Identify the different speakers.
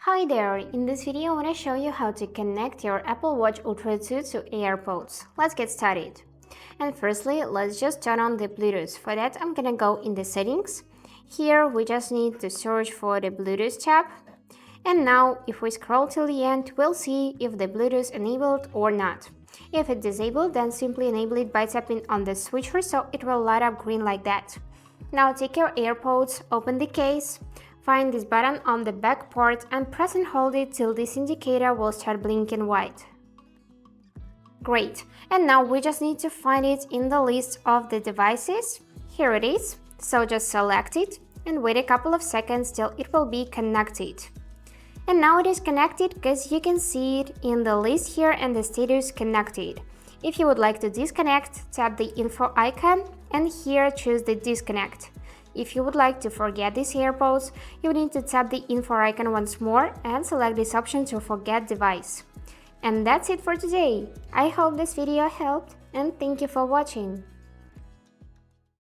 Speaker 1: Hi there, in this video I want to show you how to connect your Apple Watch Ultra 2 to AirPods. Let's get started. And firstly, let's just turn on the Bluetooth. For that, I'm gonna go in the settings. Here we just need to search for the Bluetooth tab. And now if we scroll till the end, we'll see if the Bluetooth is enabled or not. If it's disabled, then simply enable it by tapping on the switcher so it will light up green like that. Now take your AirPods, open the case, find this button on the back part and press and hold it till this indicator will start blinking white. Great, and now we just need to find it in the list of the devices. Here it is, so just select it and wait a couple of seconds till it will be connected. And now it is connected because you can see it in the list here and the status connected. If you would like to disconnect, tap the info icon and here choose the disconnect. If you would like to forget these AirPods, you need to tap the info icon once more and select this option to forget device. And that's it for today. I hope this video helped and thank you for watching.